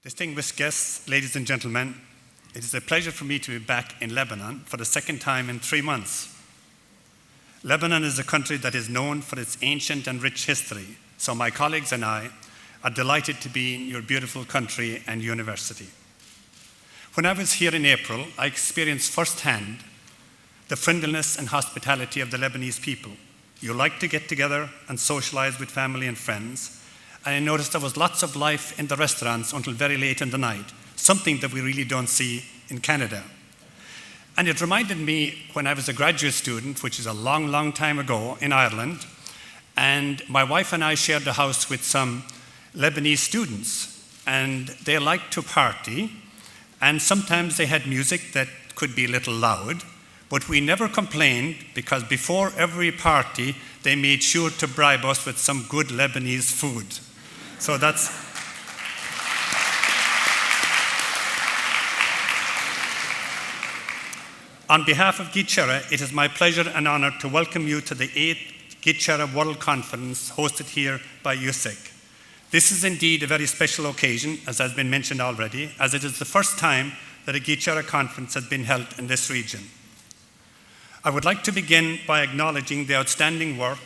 Distinguished guests, ladies and gentlemen, it is a pleasure for me to be back in Lebanon for the second time in 3 months. Lebanon is a country that is known for its ancient and rich history, so my colleagues and I are delighted to be in your beautiful country and university. When I was here in April, I experienced firsthand the friendliness and hospitality of the Lebanese people. You like to get together and socialize with family and friends. And I noticed there was lots of life in the restaurants until very late in the night, something that we really don't see in Canada. And it reminded me when I was a graduate student, which is a long, long time ago in Ireland, and my wife and I shared a house with some Lebanese students, and they liked to party, and sometimes they had music that could be a little loud, but we never complained because before every party, they made sure to bribe us with some good Lebanese food. So that's... On behalf of GCHERA, it is my pleasure and honor to welcome you to the 8th GCHERA World Conference hosted here by USEK. This is indeed a very special occasion, as has been mentioned already, as it is the first time that a GCHERA conference has been held in this region. I would like to begin by acknowledging the outstanding work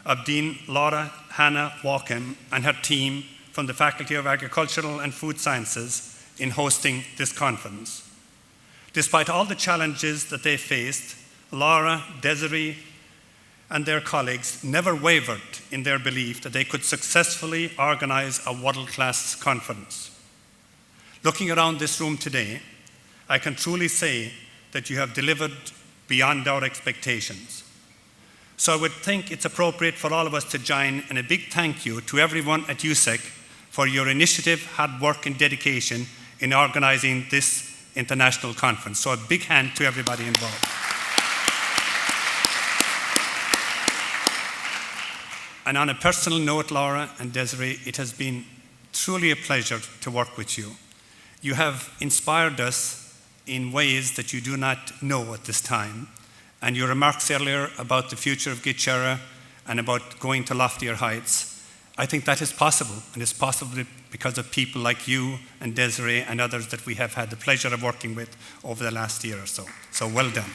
of Dean Laura Hannah Walkham and her team from the Faculty of Agricultural and Food Sciences in hosting this conference. Despite all the challenges that they faced, Laura, Desiree, and their colleagues never wavered in their belief that they could successfully organize a world-class conference. Looking around this room today, I can truly say that you have delivered beyond our expectations. So I would think it's appropriate for all of us to join in a big thank you to everyone at USEK for your initiative, hard work, and dedication in organizing this international conference. So a big hand to everybody involved. And on a personal note, Laura and Desiree, it has been truly a pleasure to work with you. You have inspired us in ways that you do not know at this time. And your remarks earlier about the future of GCHERA and about going to loftier heights, I think that is possible, and it's possible because of people like you and Desiree and others that we have had the pleasure of working with over the last year or so. So well done.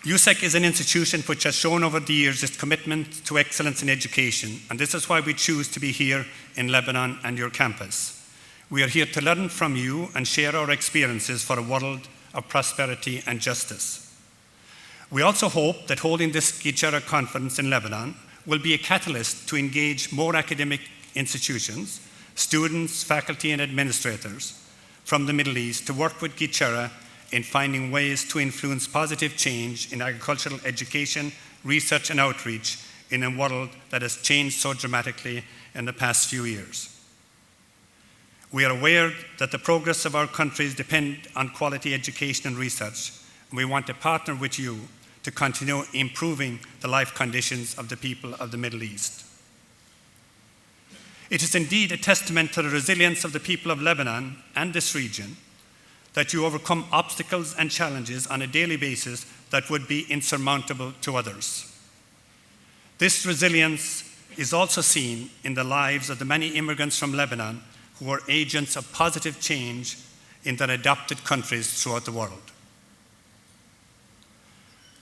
USEK is an institution which has shown over the years its commitment to excellence in education, and this is why we choose to be here in Lebanon and your campus. We are here to learn from you and share our experiences for a world of prosperity and justice. We also hope that holding this GCHERA conference in Lebanon will be a catalyst to engage more academic institutions, students, faculty, and administrators from the Middle East to work with GCHERA in finding ways to influence positive change in agricultural education, research, and outreach in a world that has changed so dramatically in the past few years. We are aware that the progress of our countries depend on quality education and research, and we want to partner with you to continue improving the life conditions of the people of the Middle East. It is indeed a testament to the resilience of the people of Lebanon and this region that you overcome obstacles and challenges on a daily basis that would be insurmountable to others. This resilience is also seen in the lives of the many immigrants from Lebanon who are agents of positive change in their adopted countries throughout the world.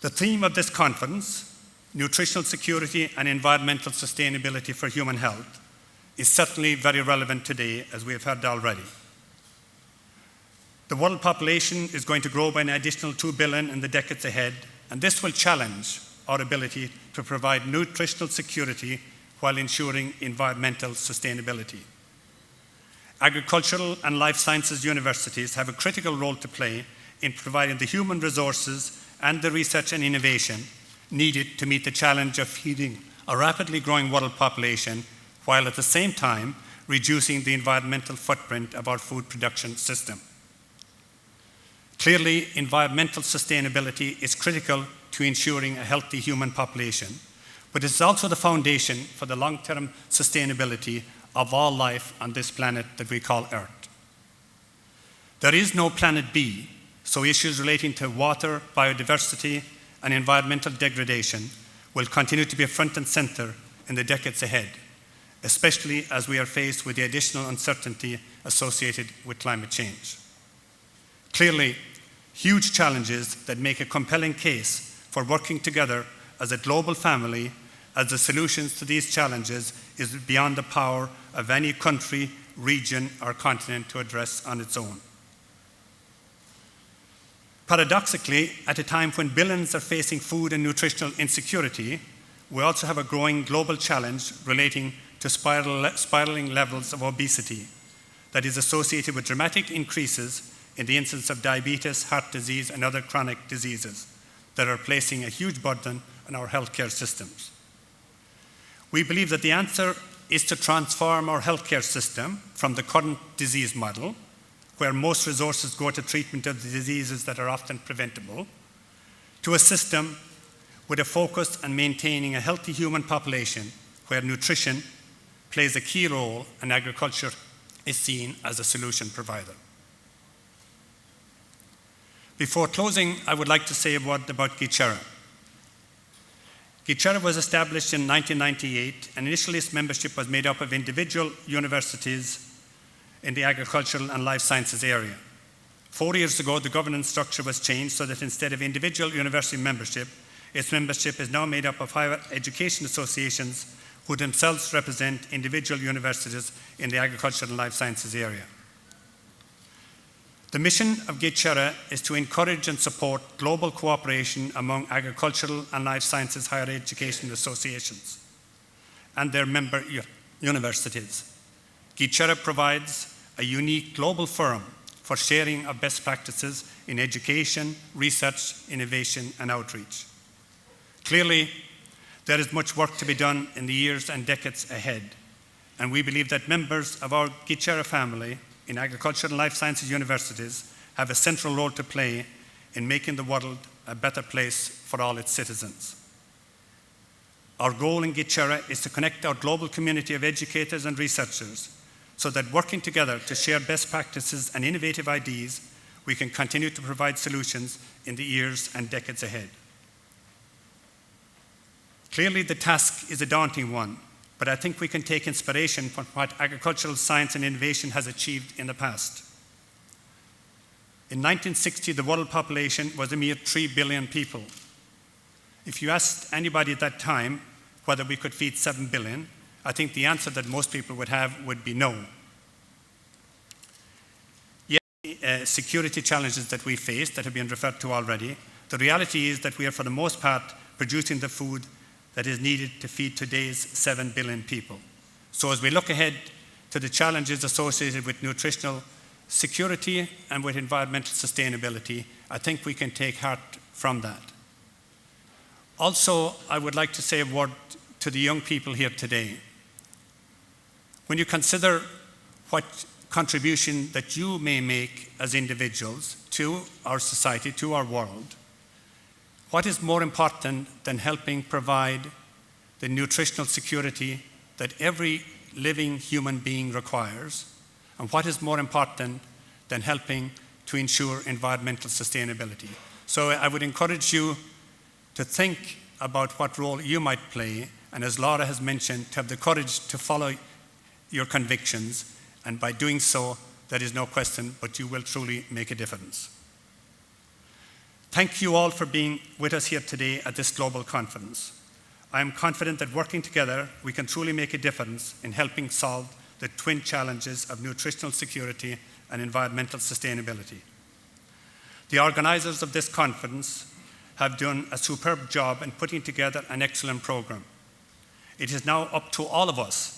The theme of this conference, nutritional security and environmental sustainability for human health, is certainly very relevant today, as we have heard already. The world population is going to grow by an additional 2 billion in the decades ahead, and this will challenge our ability to provide nutritional security while ensuring environmental sustainability. Agricultural and life sciences universities have a critical role to play in providing the human resources and the research and innovation needed to meet the challenge of feeding a rapidly growing world population while at the same time reducing the environmental footprint of our food production system. Clearly, environmental sustainability is critical to ensuring a healthy human population, but it's also the foundation for the long-term sustainability of all life on this planet that we call Earth. There is no planet B, so issues relating to water, biodiversity, and environmental degradation will continue to be front and center in the decades ahead. especially as we are faced with the additional uncertainty associated with climate change. Clearly, huge challenges that make a compelling case for working together as a global family, as the solutions to these challenges is beyond the power of any country, region, or continent to address on its own. Paradoxically, at a time when billions are facing food and nutritional insecurity, we also have a growing global challenge relating to spiraling levels of obesity that is associated with dramatic increases in the incidence of diabetes, heart disease, and other chronic diseases that are placing a huge burden on our healthcare systems. We believe that the answer is to transform our healthcare system from the current disease model, where most resources go to treatment of the diseases that are often preventable, to a system with a focus on maintaining a healthy human population where nutrition plays a key role and agriculture is seen as a solution provider. Before closing, I would like to say a word about GCHERA. GCHERA was established in 1998, and initially its membership was made up of individual universities in the agricultural and life sciences area. 4 years ago, the governance structure was changed so that instead of individual university membership, its membership is now made up of higher education associations who themselves represent individual universities in the agricultural and life sciences area. The mission of GCHERA is to encourage and support global cooperation among agricultural and life sciences higher education associations and their member universities. GCHERA provides a unique global forum for sharing of best practices in education, research, innovation, and outreach. Clearly, there is much work to be done in the years and decades ahead, and we believe that members of our GCHERA family in agricultural and life sciences universities have a central role to play in making the world a better place for all its citizens. Our goal in GCHERA is to connect our global community of educators and researchers so that working together to share best practices and innovative ideas, we can continue to provide solutions in the years and decades ahead. Clearly, the task is a daunting one, but I think we can take inspiration from what agricultural science and innovation has achieved in the past. In 1960, the world population was a mere 3 billion people. If you asked anybody at that time whether we could feed 7 billion, I think the answer that most people would have would be no. Yet, security challenges that we face that have been referred to already, the reality is that we are for the most part producing the food that is needed to feed today's 7 billion people. So as we look ahead to the challenges associated with nutritional security and with environmental sustainability, I think we can take heart from that. Also, I would like to say a word to the young people here today. When you consider what contribution that you may make as individuals to our society, to our world, what is more important than helping provide the nutritional security that every living human being requires? And what is more important than helping to ensure environmental sustainability? So I would encourage you to think about what role you might play, and as Laura has mentioned, to have the courage to follow your convictions, and by doing so, there is no question, but you will truly make a difference. Thank you all for being with us here today at this global conference. I am confident that working together, we can truly make a difference in helping solve the twin challenges of nutritional security and environmental sustainability. The organizers of this conference have done a superb job in putting together an excellent program. It is now up to all of us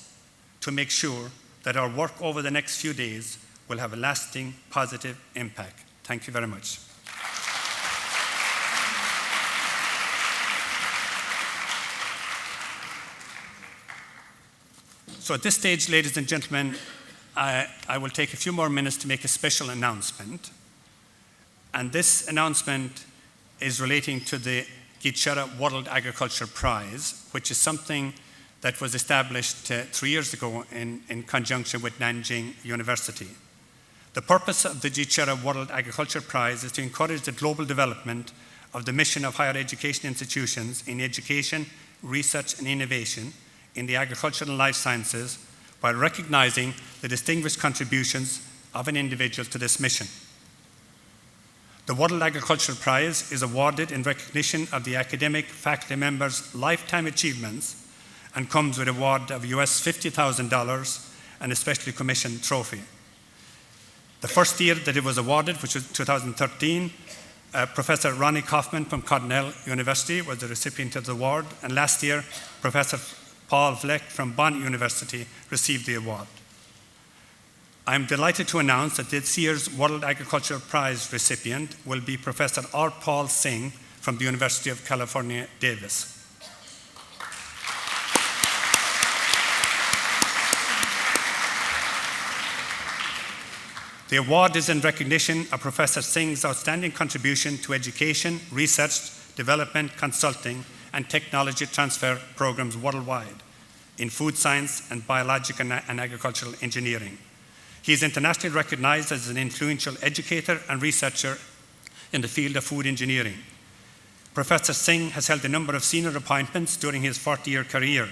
to make sure that our work over the next few days will have a lasting positive impact. Thank you very much. So at this stage, ladies and gentlemen, I will take a few more minutes to make a special announcement. And this announcement is relating to the GCHERA World Agriculture Prize, which is something that was established 3 years ago in conjunction with Nanjing University. The purpose of the GCHERA World Agriculture Prize is to encourage the global development of the mission of higher education institutions in education, research, and innovation in the agricultural and life sciences while recognizing the distinguished contributions of an individual to this mission. The World Agricultural Prize is awarded in recognition of the academic faculty members' lifetime achievements and comes with an award of US $50,000 and a specially commissioned trophy. The first year that it was awarded, which was 2013, Professor Ronnie Kaufman from Cornell University was the recipient of the award, and last year, Professor Paul Vleck from Bonn University received the award. I'm delighted to announce that this year's World Agricultural Prize recipient will be Professor R. Paul Singh from the University of California, Davis. The award is in recognition of Professor Singh's outstanding contribution to education, research, development, consulting, and technology transfer programs worldwide in food science and biological and agricultural engineering. He is internationally recognized as an influential educator and researcher in the field of food engineering. Professor Singh has held a number of senior appointments during his 40-year career.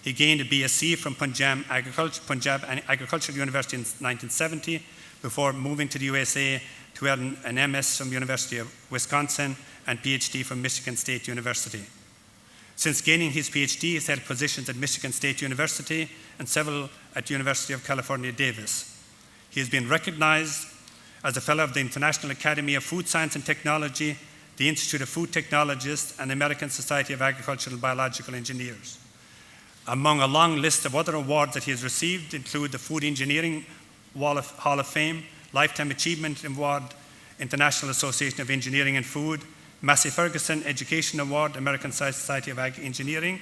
He gained a BSc from Punjab Agricultural University in 1970, before moving to the USA to earn an MS from the University of Wisconsin and PhD from Michigan State University. Since gaining his PhD, he has held positions at Michigan State University and several at the University of California, Davis. He has been recognized as a Fellow of the International Academy of Food Science and Technology, the Institute of Food Technologists, and the American Society of Agricultural and Biological Engineers. Among a long list of other awards that he has received include the Food Engineering Hall of Fame, Lifetime Achievement Award, International Association of Engineering and Food, Massey Ferguson Education Award, American Society of Ag Engineering,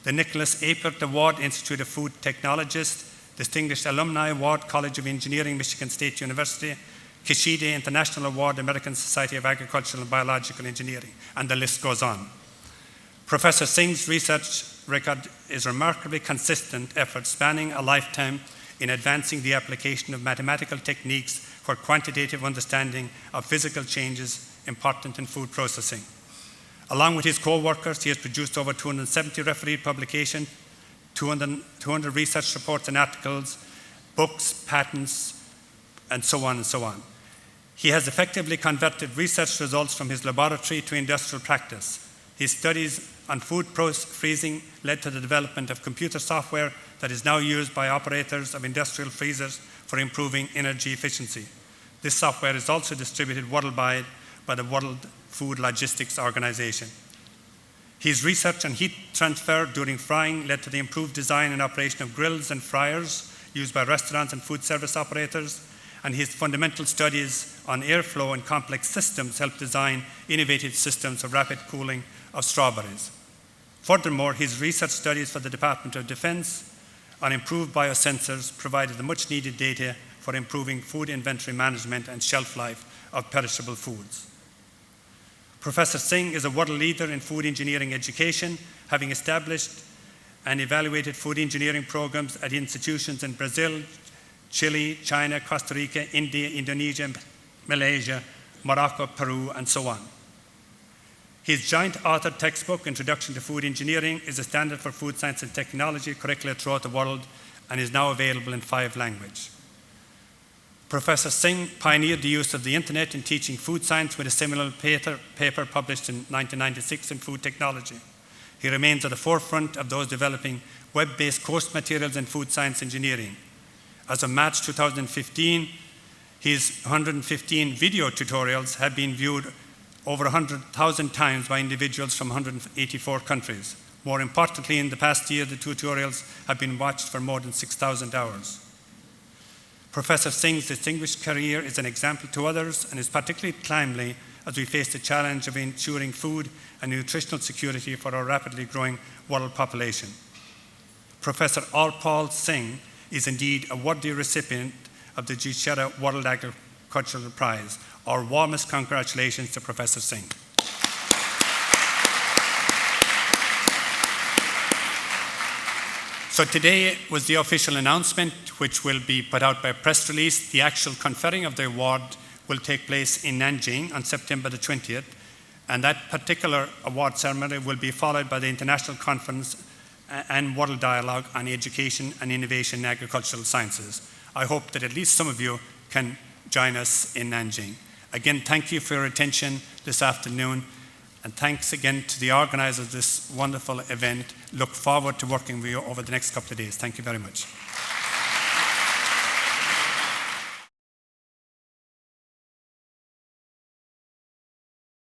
the Nicholas Apert Award, Institute of Food Technologists, Distinguished Alumni Award, College of Engineering, Michigan State University, Kishida International Award, American Society of Agricultural and Biological Engineering, and the list goes on. Professor Singh's research record is remarkably consistent effort spanning a lifetime in advancing the application of mathematical techniques for quantitative understanding of physical changes important in food processing. Along with his co-workers, he has produced over 270 refereed publications, 200 research reports and articles, books, patents, and so on and so on. He has effectively converted research results from his laboratory to industrial practice. His studies on food freezing led to the development of computer software that is now used by operators of industrial freezers for improving energy efficiency. This software is also distributed worldwide by the World Food Logistics Organization. His research on heat transfer during frying led to the improved design and operation of grills and fryers used by restaurants and food service operators, and his fundamental studies on airflow and complex systems helped design innovative systems of rapid cooling of strawberries. Furthermore, his research studies for the Department of Defense on improved biosensors provided the much needed data for improving food inventory management and shelf life of perishable foods. Professor Singh is a world leader in food engineering education, having established and evaluated food engineering programs at institutions in Brazil, Chile, China, Costa Rica, India, Indonesia, Malaysia, Morocco, Peru, and so on. His joint authored textbook, Introduction to Food Engineering, is a standard for food science and technology curricula throughout the world and is now available in 5 languages. Professor Singh pioneered the use of the internet in teaching food science with a seminal paper published in 1996 in Food Technology. He remains at the forefront of those developing web-based course materials in food science engineering. As of March 2015, his 115 video tutorials have been viewed over 100,000 times by individuals from 184 countries. More importantly, in the past year, the tutorials have been watched for more than 6,000 hours. Professor Singh's distinguished career is an example to others and is particularly timely as we face the challenge of ensuring food and nutritional security for our rapidly growing world population. Professor R. Paul Singh is indeed a worthy recipient of the GCHERA World Agricultural Prize. Our warmest congratulations to Professor Singh. So today was the official announcement, which will be put out by press release. The actual conferring of the award will take place in Nanjing on September the 20th, and that particular award ceremony will be followed by the international conference and World Dialogue on Education and Innovation in Agricultural Sciences. I hope that at least some of you can join us in Nanjing. Again, thank you for your attention this afternoon, and thanks again to the organisers of this wonderful event. Look forward to working with you over the next couple of days. Thank you very much.